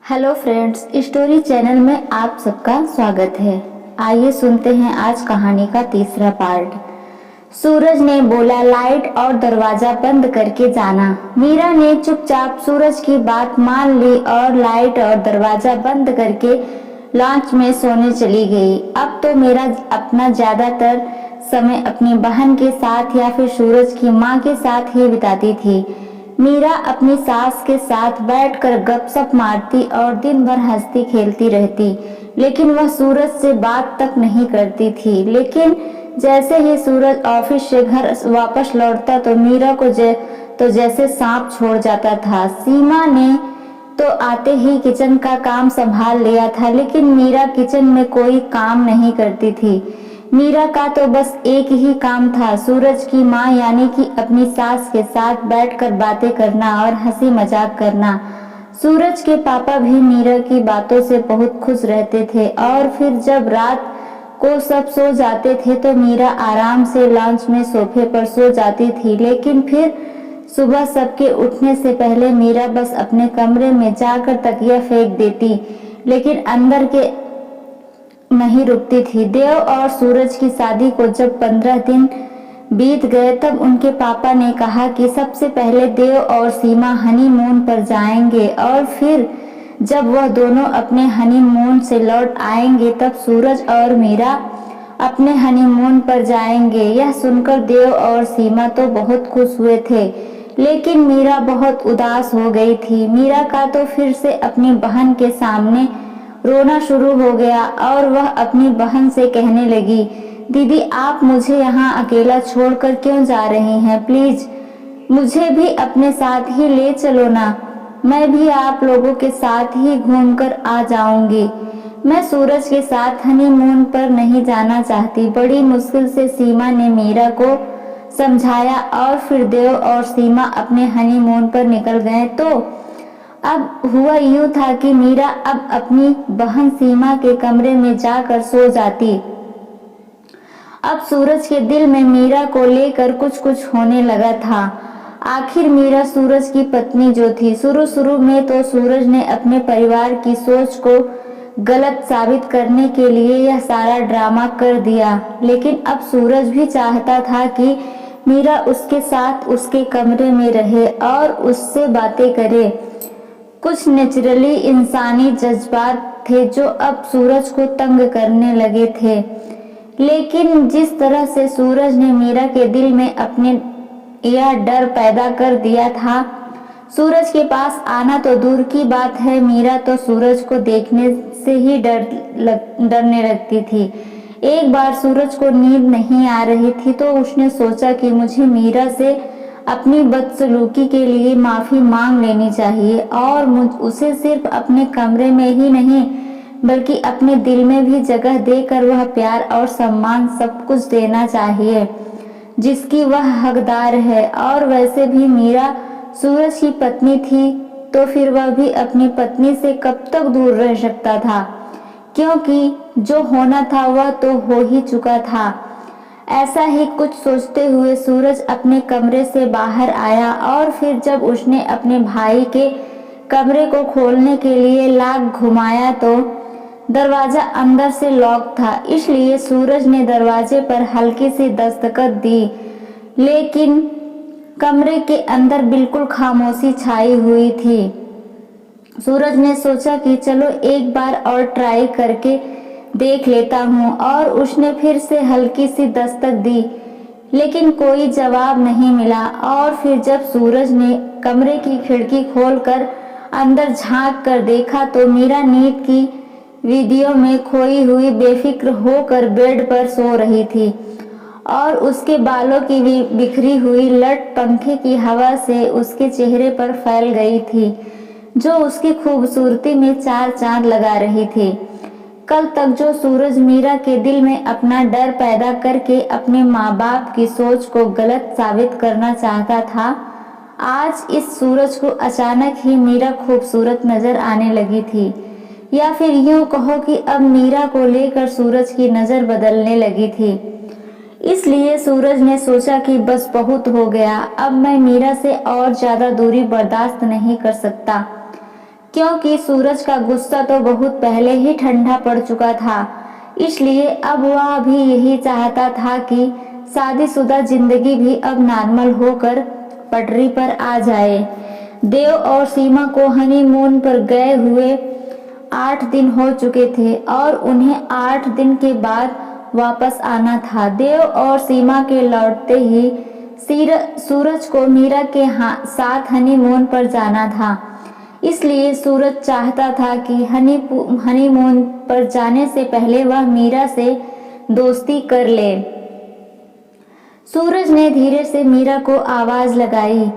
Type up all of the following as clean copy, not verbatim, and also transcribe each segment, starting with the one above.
Hello friends, story channel में आप सबका स्वागत है। आइए सुनते हैं आज कहानी का तीसरा पार्ट। सूरज ने बोला, लाइट और दरवाजा बंद करके जाना। मीरा ने चुपचाप सूरज की बात मान ली और लाइट और दरवाजा बंद करके लॉन्च में सोने चली गई। अब तो मेरा अपना ज्यादातर समय अपनी बहन के साथ या फिर सूरज की माँ के साथ ही बिताती थी। मीरा अपनी सास के साथ बैठकर गपशप मारती और दिन भर हंसती खेलती रहती, लेकिन वह सूरज से बात तक नहीं करती थी। लेकिन जैसे ही सूरज ऑफिस से घर वापस लौटता तो मीरा को जैसे सांप छोड़ जाता था। सीमा ने तो आते ही किचन का काम संभाल लिया था, लेकिन मीरा किचन में कोई काम नहीं करती थी। मीरा का तो बस एक ही काम था, सूरज की माँ यानी कि अपनी सास के साथ बैठकर बातें करना और हंसी मजाक करना। सूरज के पापा भी मीरा की बातों से बहुत खुश रहते थे और फिर जब रात को सब सो जाते थे तो मीरा आराम से लॉन्च में सोफे पर सो जाती थी। लेकिन फिर सुबह सबके उठने से पहले मीरा बस अपने कमरे में जाकर तकिया फेंक देती, लेकिन अंदर के नहीं रुकती थी। देव और सूरज की शादी को जब 15 दिन बीत गए तब उनके पापा ने कहा कि सबसे पहले देव और सीमा हनीमून पर जाएंगे और फिर जब वह दोनों अपने हनीमून से लौट आएंगे तब सूरज और मीरा अपने हनीमून पर जाएंगे। यह सुनकर देव और सीमा तो बहुत खुश हुए थे, लेकिन मीरा बहुत उदास हो गई थी। मीरा का तो फिर से अपनी बहन के सामने रोना शुरू हो गया और वह अपनी बहन से कहने लगी, दीदी आप मुझे यहाँ अकेला छोड़कर क्यों जा रही हैं? प्लीज मुझे भी अपने साथ ही ले चलो ना, मैं भी आप लोगों के साथ ही घूमकर आ जाऊंगी। मैं सूरज के साथ हनीमून पर नहीं जाना चाहती। बड़ी मुश्किल से सीमा ने मीरा को समझाया और फिर देव और सीमा अपने हनीमून पर निकल गए। तो अब हुआ यूं था कि मीरा अब अपनी बहन सीमा के कमरे में जाकर सो जाती। अब सूरज के दिल में मीरा को लेकर कुछ कुछ होने लगा था। आखिर मीरा सूरज की पत्नी जो थी। शुरू में तो सूरज ने अपने परिवार की सोच को गलत साबित करने के लिए यह सारा ड्रामा कर दिया, लेकिन अब सूरज भी चाहता था कि मीरा उसके साथ उसके कमरे में रहे और उससे बातें करे। कुछ नेचुरली इंसानी जज्बात थे जो अब सूरज को तंग करने लगे थे। लेकिन जिस तरह से सूरज ने मीरा के दिल में अपने यह डर पैदा कर दिया था, सूरज के पास आना तो दूर की बात है, मीरा तो सूरज को देखने से ही डरने लगती थी। एक बार सूरज को नींद नहीं आ रही थी तो उसने सोचा कि मुझे मीरा से अपनी बदसलूकी के लिए माफी मांग लेनी चाहिए और उसे सिर्फ अपने कमरे में ही नहीं बल्कि अपने दिल में भी जगह देकर वह प्यार और सम्मान सब कुछ देना चाहिए जिसकी वह हकदार है। और वैसे भी मीरा सूरज की पत्नी थी तो फिर वह भी अपनी पत्नी से कब तक दूर रह सकता था, क्योंकि जो होना था वह तो हो ही चुका था। ऐसा ही कुछ सोचते हुए सूरज अपने कमरे से बाहर आया और फिर जब उसने अपने भाई के कमरे को खोलने के लिए लॉक घुमाया तो दरवाजा अंदर से लॉक था, इसलिए सूरज ने दरवाजे पर हल्की सी दस्तक दी, लेकिन कमरे के अंदर बिल्कुल खामोशी छाई हुई थी। सूरज ने सोचा कि चलो एक बार और ट्राई करके देख लेता हूँ और उसने फिर से हल्की सी दस्तक दी, लेकिन कोई जवाब नहीं मिला। और फिर जब सूरज ने कमरे की खिड़की खोलकर अंदर झांक कर देखा तो मीरा नींद की वीडियो में खोई हुई बेफिक्र होकर बेड पर सो रही थी और उसके बालों की बिखरी हुई लट पंखे की हवा से उसके चेहरे पर फैल गई थी, जो उसकी खूबसूरती में चार चांद लगा रही थी। कल तक जो सूरज मीरा के दिल में अपना डर पैदा करके अपने माँ बाप की सोच को गलत साबित करना चाहता था, आज इस सूरज को अचानक ही मीरा खूबसूरत नजर आने लगी थी, या फिर यूं कहो कि अब मीरा को लेकर सूरज की नजर बदलने लगी थी। इसलिए सूरज ने सोचा कि बस बहुत हो गया, अब मैं मीरा से और ज्यादा दूरी बर्दाश्त नहीं कर सकता। क्योंकि सूरज का गुस्सा तो बहुत पहले ही ठंडा पड़ चुका था। इसलिए अब वह भी यही चाहता था कि शादीशुदा जिंदगी भी अब नॉर्मल होकर पटरी पर आ जाए। देव और सीमा को हनीमून पर गए हुए 8 दिन हो चुके थे और उन्हें 8 दिन के बाद वापस आना था। देव और सीमा के लौटते ही सूरज को मीरा के साथ हनीमून पर जाना था। इसलिए सूरज चाहता था कि हनीमून पर जाने से पहले वह मीरा से दोस्ती कर ले। सूरज ने धीरे से मीरा को आवाज लगाई,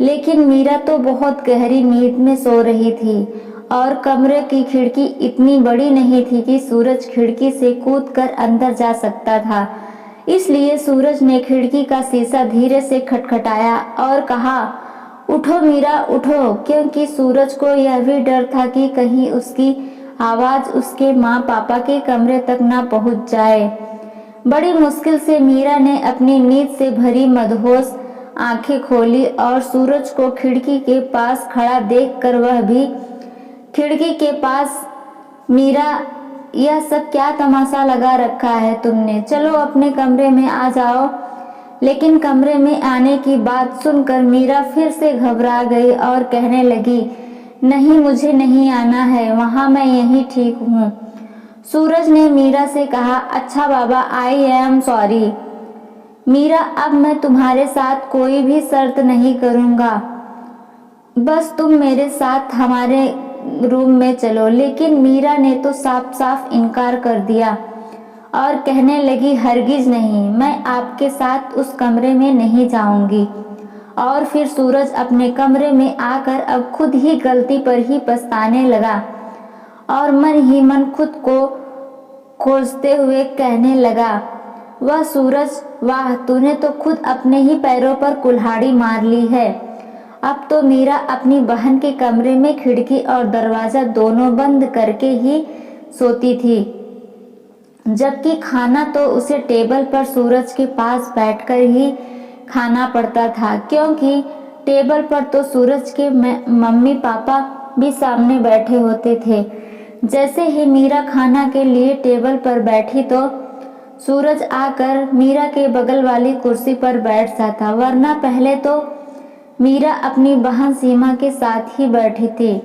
लेकिन मीरा तो बहुत गहरी नींद में सो रही थी और कमरे की खिड़की इतनी बड़ी नहीं थी कि सूरज खिड़की से कूदकर अंदर जा सकता था। इसलिए सूरज ने खिड़की का शीशा धीरे से खटखटाया और कहा, उठो मीरा उठो, क्योंकि सूरज को यह भी डर था कि कहीं उसकी आवाज उसके माँ पापा के कमरे तक ना पहुँच जाए। बड़ी मुश्किल से मीरा ने अपनी नींद से भरी मदहोश आंखें खोली और सूरज को खिड़की के पास खड़ा देखकर वह भी खिड़की के पास, मीरा यह सब क्या तमाशा लगा रखा है तुमने, चलो अपने कमरे में आ जाओ। लेकिन कमरे में आने की बात सुनकर मीरा फिर से घबरा गई और कहने लगी, नहीं मुझे नहीं आना है, वहाँ मैं यहीं ठीक हूँ। सूरज ने मीरा से कहा, अच्छा बाबा, आई एम सॉरी मीरा, अब मैं तुम्हारे साथ कोई भी शर्त नहीं करूँगा, बस तुम मेरे साथ हमारे रूम में चलो। लेकिन मीरा ने तो साफ साफ इनकार कर दिया और कहने लगी, हरगिज नहीं, मैं आपके साथ उस कमरे में नहीं जाऊंगी। और फिर सूरज अपने कमरे में आकर अब खुद ही गलती पर ही पछताने लगा और मन ही मन खुद को खोजते हुए कहने लगा, वह सूरज, वाह, तूने तो खुद अपने ही पैरों पर कुल्हाड़ी मार ली है। अब तो मीरा अपनी बहन के कमरे में खिड़की और दरवाजा दोनों बंद करके ही सोती थी, जबकि खाना तो उसे टेबल पर सूरज के पास बैठकर ही खाना पड़ता था, क्योंकि टेबल पर तो सूरज के मम्मी पापा भी सामने बैठे होते थे। जैसे ही मीरा खाना के लिए टेबल पर बैठी तो सूरज आकर मीरा के बगल वाली कुर्सी पर बैठ जाता, वरना पहले तो मीरा अपनी बहन सीमा के साथ ही बैठी थी।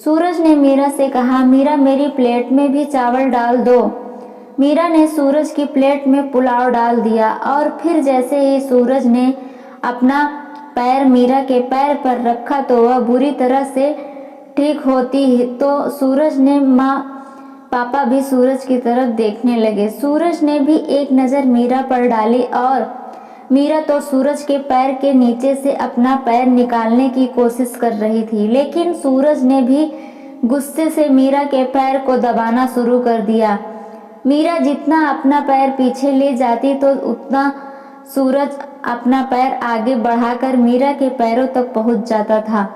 सूरज ने मीरा से कहा, मीरा मेरी प्लेट में भी चावल डाल दो। मीरा ने सूरज की प्लेट में पुलाव डाल दिया और फिर जैसे ही सूरज ने अपना पैर मीरा के पैर पर रखा तो वह बुरी तरह से ठीक होती तो सूरज ने माँ पापा भी सूरज की तरफ देखने लगे। सूरज ने भी एक नज़र मीरा पर डाली और मीरा तो सूरज के पैर के नीचे से अपना पैर निकालने की कोशिश कर रही थी, लेकिन सूरज ने भी गुस्से से मीरा के पैर को दबाना शुरू कर दिया। मीरा जितना अपना पैर पीछे ले जाती तो उतना सूरज अपना पैर आगे बढ़ाकर मीरा के पैरों तक पहुंच जाता था।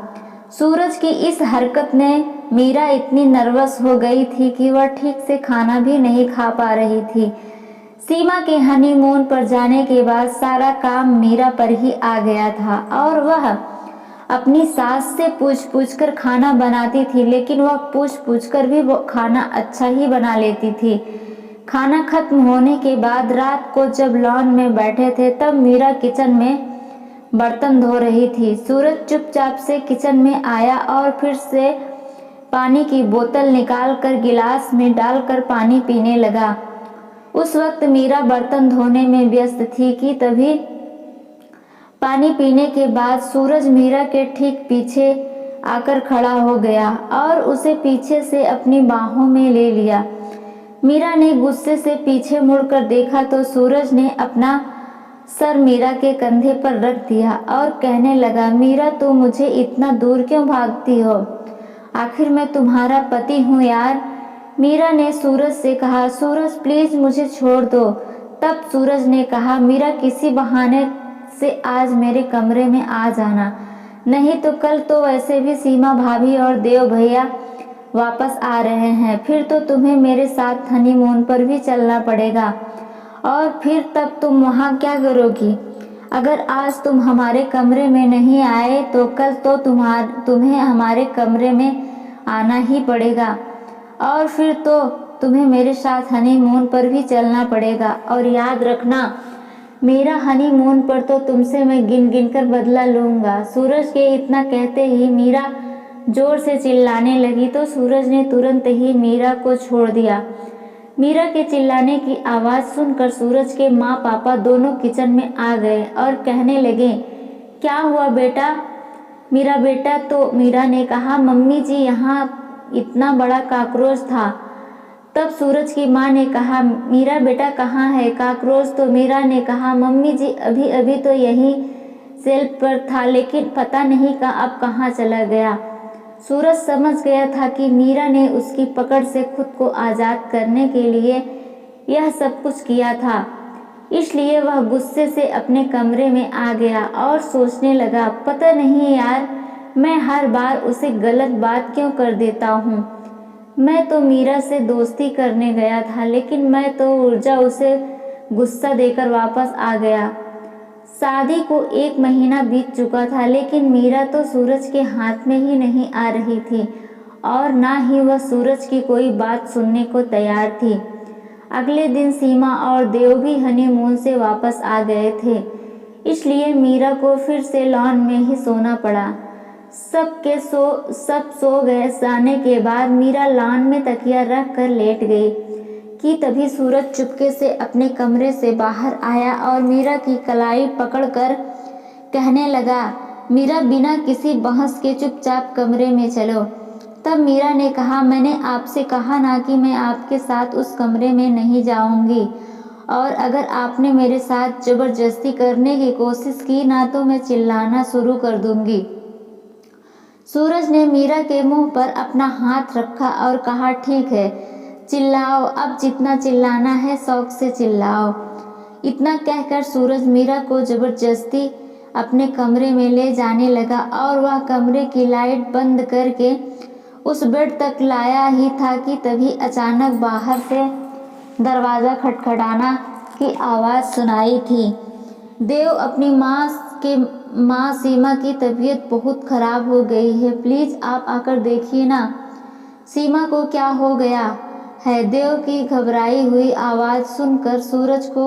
सूरज की इस हरकत ने मीरा इतनी नर्वस हो गई थी कि वह ठीक से खाना भी नहीं खा पा रही थी। सीमा के हनीमून पर जाने के बाद सारा काम मीरा पर ही आ गया था और वह अपनी सास से पूछ कर खाना बनाती थी, लेकिन वह पूछ कर भी वो खाना अच्छा ही बना लेती थी। खाना खत्म होने के बाद रात को जब लॉन में बैठे थे तब मीरा किचन में बर्तन धो रही थी। सूरज चुपचाप से किचन में आया और फिर से पानी की बोतल निकालकर गिलास में डालकर पानी पीने लगा। उस वक्त मीरा बर्तन धोने में व्यस्त थी कि तभी पानी पीने के बाद सूरज मीरा के ठीक पीछे आकर खड़ा हो गया और उसे पीछे से अपनी बाहों में ले लिया। मीरा ने गुस्से से पीछे मुड़कर देखा तो सूरज ने अपना सर मीरा के कंधे पर रख दिया और कहने लगा, मीरा तुम मुझे इतना दूर क्यों भागती हो? आखिर मैं तुम्हारा पति हूँ यार। मीरा ने सूरज से कहा, सूरज प्लीज मुझे छोड़ दो। तब सूरज ने कहा, मीरा किसी बहाने से आज मेरे कमरे में आ जाना, नहीं तो कल तो वैसे भी सीमा भाभी और देव भैया वापस आ रहे हैं, फिर तो तुम्हें मेरे साथ हनीमून पर भी चलना पड़ेगा और फिर तब तुम वहाँ क्या करोगी? अगर आज तुम हमारे कमरे में नहीं आए तो कल तो तुम्हें हमारे कमरे में आना ही पड़ेगा और फिर तो तुम्हें मेरे साथ हनीमून पर भी चलना पड़ेगा। और याद रखना, मेरा हनीमून पर तो तुमसे मैं गिन गिन कर बदला लूँगा। सूरज के इतना कहते ही मीरा जोर से चिल्लाने लगी तो सूरज ने तुरंत ही मीरा को छोड़ दिया। मीरा के चिल्लाने की आवाज़ सुनकर सूरज के माँ पापा दोनों किचन में आ गए और कहने लगे, क्या हुआ बेटा, मेरा बेटा? तो मीरा ने कहा, मम्मी जी यहाँ इतना बड़ा काकरोच था। तब सूरज की माँ ने कहा, मीरा बेटा कहाँ है काकरोच? तो मीरा ने कहा, मम्मी जी अभी अभी तो यहीं शेल्फ पर था, लेकिन पता नहीं अब कहाँ चला गया। सूरज समझ गया था कि मीरा ने उसकी पकड़ से खुद को आज़ाद करने के लिए यह सब कुछ किया था। इसलिए वह गुस्से से अपने कमरे में आ गया और सोचने लगा, पता नहीं यार, मैं हर बार उसे गलत बात क्यों कर देता हूँ। मैं तो मीरा से दोस्ती करने गया था, लेकिन मैं तो ऊर्जा उसे गुस्सा देकर वापस आ गया। शादी को 1 महीना बीत चुका था, लेकिन मीरा तो सूरज के हाथ में ही नहीं आ रही थी और ना ही वह सूरज की कोई बात सुनने को तैयार थी। अगले दिन सीमा और देव भी हनीमून से वापस आ गए थे, इसलिए मीरा को फिर से लॉन में ही सोना पड़ा। सब सो गए जाने के बाद मीरा लॉन में तकिया रख कर लेट गई कि तभी सूरज चुपके से अपने कमरे से बाहर आया और मीरा की कलाई पकड़कर कहने लगा, मीरा बिना किसी बहस के चुपचाप कमरे में चलो। तब मीरा ने कहा, मैंने आपसे कहा ना कि मैं आपके साथ उस कमरे में नहीं जाऊंगी, और अगर आपने मेरे साथ ज़बरदस्ती करने की कोशिश की ना तो मैं चिल्लाना शुरू कर दूंगी। सूरज ने मीरा के मुंह पर अपना हाथ रखा और कहा, ठीक है, चिल्लाओ, अब जितना चिल्लाना है शौक से चिल्लाओ। इतना कहकर सूरज मीरा को ज़बरदस्ती अपने कमरे में ले जाने लगा और वह कमरे की लाइट बंद करके उस बेड तक लाया ही था कि तभी अचानक बाहर से दरवाज़ा खटखटाना की आवाज़ सुनाई थी। देव, अपनी माँ सीमा की तबीयत बहुत ख़राब हो गई है, प्लीज़ आप आकर देखिए ना, सीमा को क्या हो गया है। देव की घबराई हुई आवाज़ सुनकर सूरज को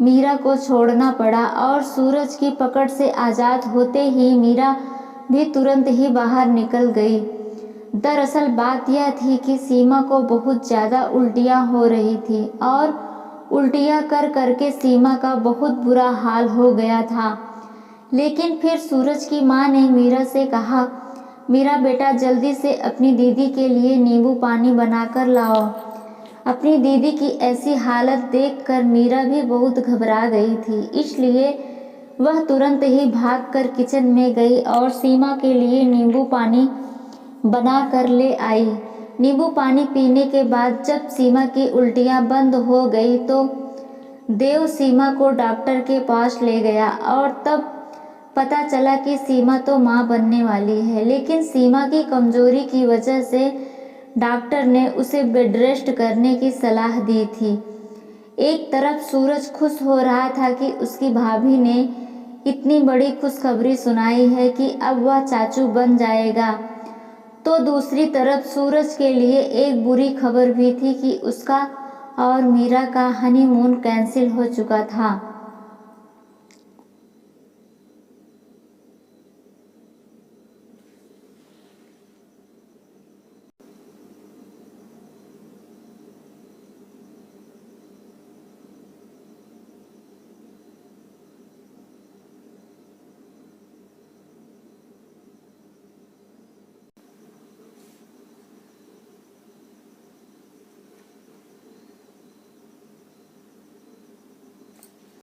मीरा को छोड़ना पड़ा और सूरज की पकड़ से आज़ाद होते ही मीरा भी तुरंत ही बाहर निकल गई। दरअसल बात यह थी कि सीमा को बहुत ज़्यादा उल्टियाँ हो रही थी और उल्टियाँ कर करके सीमा का बहुत बुरा हाल हो गया था। लेकिन फिर सूरज की माँ ने मीरा से कहा, मीरा बेटा जल्दी से अपनी दीदी के लिए नींबू पानी बनाकर लाओ। अपनी दीदी की ऐसी हालत देखकर मीरा भी बहुत घबरा गई थी, इसलिए वह तुरंत ही भागकर किचन में गई और सीमा के लिए नींबू पानी बना कर ले आई। नींबू पानी पीने के बाद जब सीमा की उल्टियाँ बंद हो गई तो देव सीमा को डॉक्टर के पास ले गया और तब पता चला कि सीमा तो माँ बनने वाली है, लेकिन सीमा की कमजोरी की वजह से डॉक्टर ने उसे बेड रेस्ट करने की सलाह दी थी। एक तरफ सूरज खुश हो रहा था कि उसकी भाभी ने इतनी बड़ी खुशखबरी सुनाई है कि अब वह चाचू बन जाएगा, तो दूसरी तरफ सूरज के लिए एक बुरी खबर भी थी कि उसका और मीरा का हनीमून कैंसिल हो चुका था।